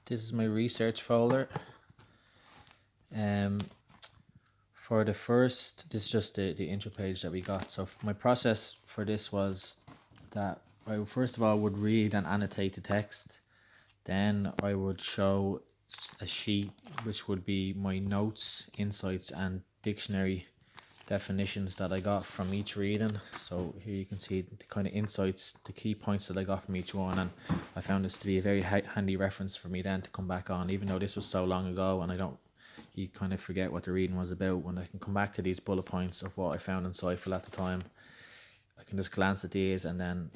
This is my research folder. Um, for the first, this is just the intro page that we got. So my process for this was that I first of all would read and annotate the text. Then I would show a sheet which would be my notes, insights, and dictionary definitions that I got from each reading. So here you can see the kind of insights, the key points that I got from each one, and I found this to be a very handy reference for me then to come back on, even though this was so long ago and you kind of forget what the reading was about. When I can come back to these bullet points of what I found insightful at the time, I can just glance at these, and then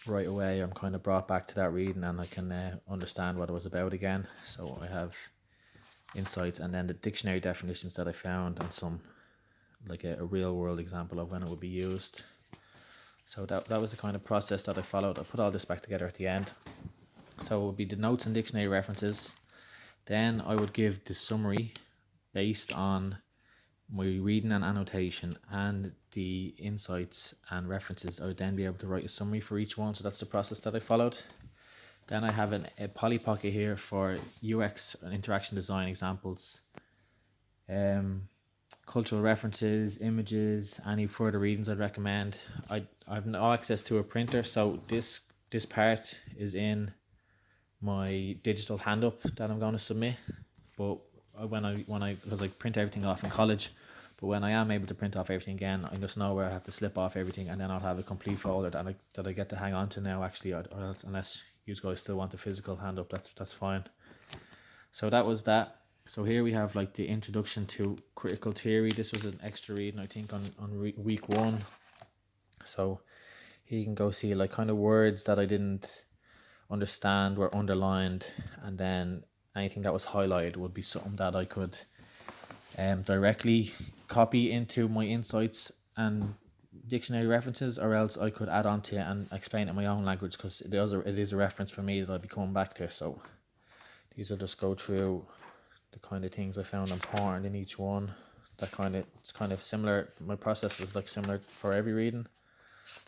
right away I'm kind of brought back to that reading, and I can understand what it was about again. So I have insights and then the dictionary definitions that I found, and some like a real world example of when it would be used. So that was the kind of process that I followed. I put all this back together at the end. So it would be the notes and dictionary references. Then I would give the summary based on my reading and annotation and the insights and references. I would then be able to write a summary for each one. So that's the process that I followed. Then I have a Polly Pocket here for UX and interaction design examples. Cultural references, images, any further readings I'd recommend. I've no access to a printer, so this part is in my digital hand up that I'm going to submit. But when I because I print everything off in college, but when I am able to print off everything again, I just know where I have to slip off everything, and then I'll have a complete folder that I get to hang on to now. Actually, or else, unless you guys still want the physical hand up, that's fine. So that was that. So here we have like the introduction to critical theory. This was an extra reading, I think, on week 1. So here you can go see like kind of words that I didn't understand were underlined, and then anything that was highlighted would be something that I could directly copy into my insights and dictionary references, or else I could add on to it and explain it in my own language, because it is a reference for me that I'll be coming back to. So these will just go through the kind of things I found important in each one. It's kind of similar. My process is like similar for every reading.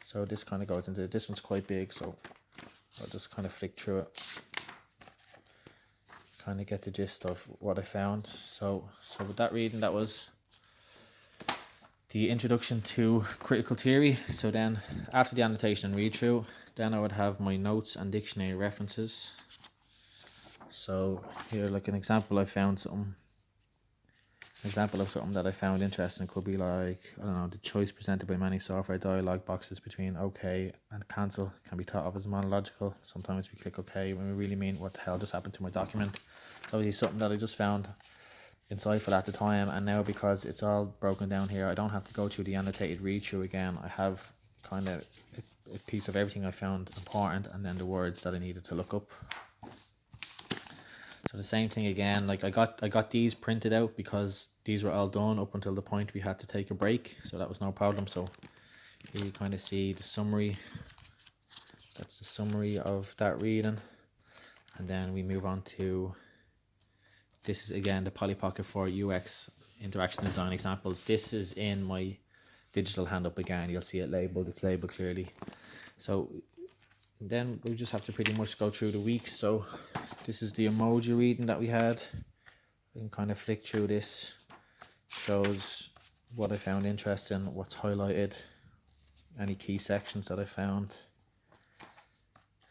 So this kind of goes into, this one's quite big, so I'll just kind of flick through it, kind of get the gist of what I found. So with that reading, that was the introduction to critical theory. So then after the annotation and read through, then I would have my notes and dictionary references. So here, like an example of something that I found interesting could be like, I don't know, the choice presented by many software dialog boxes between OK and cancel can be thought of as monological. Sometimes we click OK when we really mean, what the hell just happened to my document? So it's something that I just found insightful at the time, and now because it's all broken down here, I don't have to go through the annotated read through again. I have kind of a piece of everything I found important, and then the words that I needed to look up. So the same thing again, like I got these printed out because these were all done up until the point we had to take a break, so that was no problem. So here you kind of see the summary. That's the summary of that reading, and then we move on to, this is again the Polly Pocket for UX interaction design examples. This is in my digital hand up again. You'll see it labeled. It's labeled clearly. So then we just have to pretty much go through the weeks. So this is the emoji reading that we had. We can kind of flick through this. Shows what I found interesting, what's highlighted, any key sections that I found.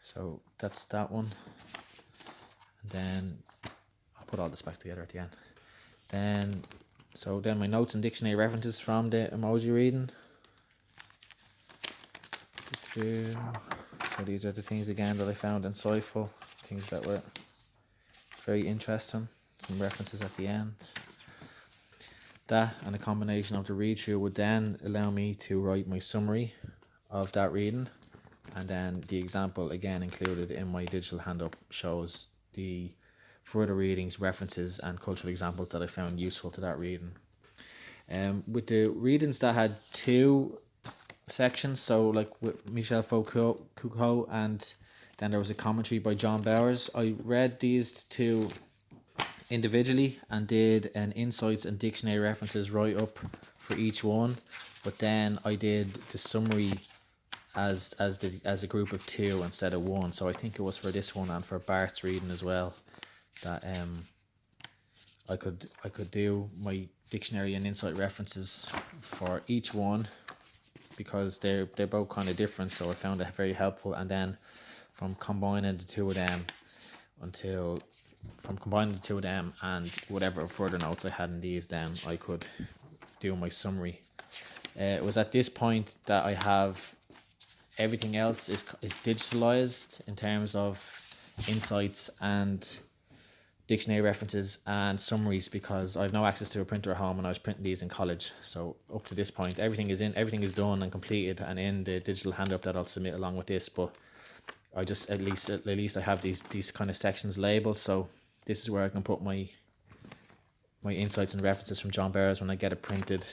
So that's that one. And then I'll put all this back together at the end. Then my notes and dictionary references from the emoji reading. So these are the things again that I found insightful, things that were very interesting, some references at the end. That and a combination of the read through would then allow me to write my summary of that reading, and then the example again included in my digital hand up shows the further readings, references and cultural examples that I found useful to that reading. With the readings that had 2 sections, so like with Michel Foucault, and then there was a commentary by John Bowers. I read these 2 individually and did an insights and dictionary references write up for each one, but then I did the summary as a group of 2 instead of 1. So I think it was for this one and for Bart's reading as well. that I could do my dictionary and insight references for each one, because they're both kind of different. So I found it very helpful. And then from combining the two of them and whatever further notes I had in these, then I could do my summary. It was at this point that I have everything else is digitalized in terms of insights and dictionary references and summaries, because I have no access to a printer at home, and I was printing these in college. So up to this point, everything is done and completed and in the digital handout that I'll submit along with this. But I just at least I have these kind of sections labeled. So this is where I can put my insights and references from John Bears when I get it printed.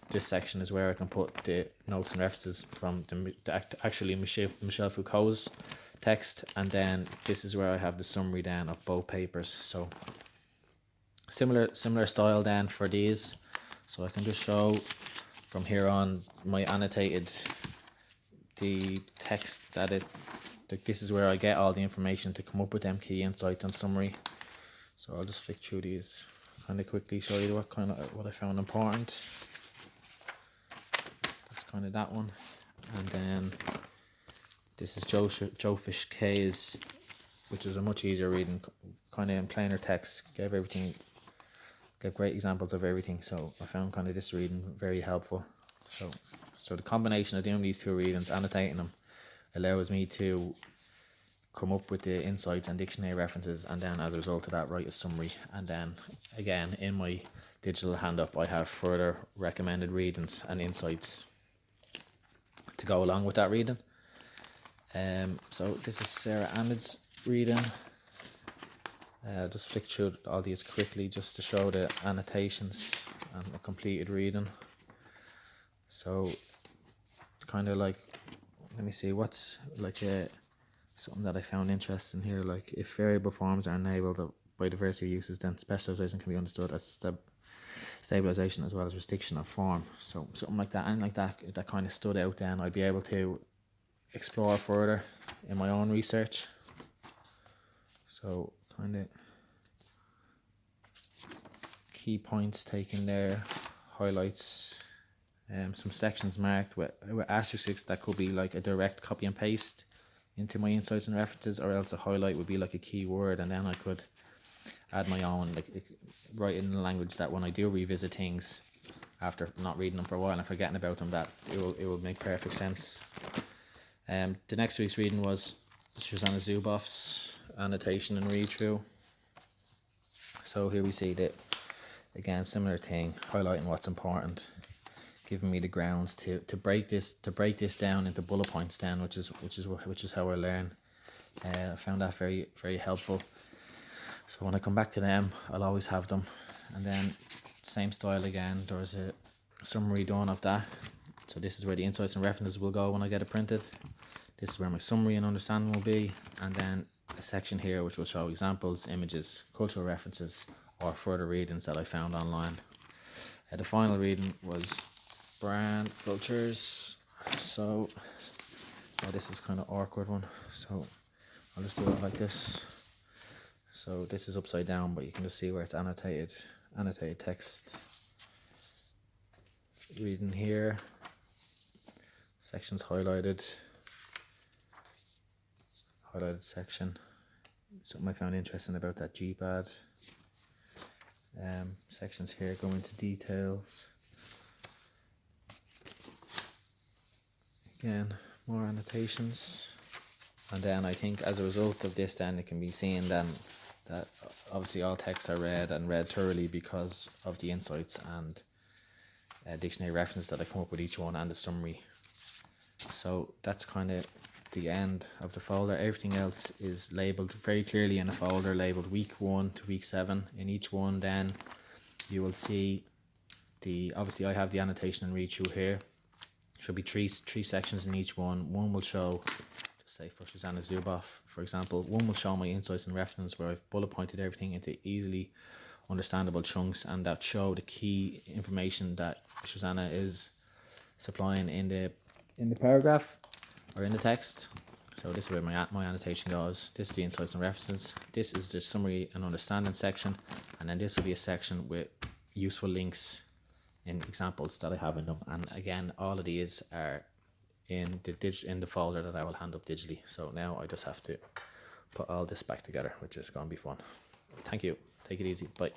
This section is where I can put the notes and references from actually Michel Foucault's text, and then this is where I have the summary then of both papers. So similar style then for these. So I can just show from here on my annotated the text that this is where I get all the information to come up with them key insights and summary. So I'll just flick through these kind of quickly, show you what I found important. That's kind of that one. And then this is Joe Fish K's, which is a much easier reading, kind of in plainer text. Gave great examples of everything. So I found kind of this reading very helpful. So the combination of doing these two readings, annotating them, allows me to come up with the insights and dictionary references, and then as a result of that write a summary. And then again in my digital hand-up I have further recommended readings and insights to go along with that reading. So this is Sarah Ahmed's reading. I'll just flick through all these quickly just to show the annotations and a completed reading. So kind of like, let me see what's like something that I found interesting here. Like, if variable forms are enabled by diversity of uses, then specialization can be understood as stabilization as well as restriction of form. So something like that, and like that kind of stood out. Then I'd be able to explore further in my own research. So kind of key points taken there, highlights, some sections marked with asterisks that could be like a direct copy and paste into my insights and references, or else a highlight would be like a key word, and then I could add my own, like write in the language that when I do revisit things after not reading them for a while and forgetting about them, that it will make perfect sense. The next week's reading was Shoshana Zuboff's annotation and read through. So here we see that again, similar thing, highlighting what's important, giving me the grounds to break this down into bullet points then, which is how I learn. I found that very, very helpful. So when I come back to them, I'll always have them. And then same style again, there's a summary done of that. So this is where the insights and references will go when I get it printed. This is where my summary and understanding will be, and then a section here which will show examples, images, cultural references, or further readings that I found online. The final reading was Brand Cultures. So this is kind of awkward one, so I'll just do it like this. So this is upside down, but you can just see where it's annotated text. Reading here, sections highlighted section. Something I found interesting about that GPAD. Sections here go into details. Again, more annotations. And then I think as a result of this, then it can be seen then that obviously all texts are read thoroughly because of the insights and dictionary reference that I come up with each one, and the summary. So that's kind of the end of the folder. Everything else is labeled very clearly in a folder labeled week 1 to week 7. In each one then you will see obviously I have the annotation and read through here. Should be three sections in each one. One will show, just say for Shoshana Zuboff for example, one will show my insights and reference where I've bullet pointed everything into easily understandable chunks, and that show the key information that Shoshana is supplying in the paragraph or in the text. So this is where my annotation goes. This is the insights and references. This is the summary and understanding section, and then this will be a section with useful links in examples that I have in them. And again, all of these are in the folder that I will hand up digitally. So now I just have to put all this back together, which is going to be fun. Thank you. Take it easy. Bye.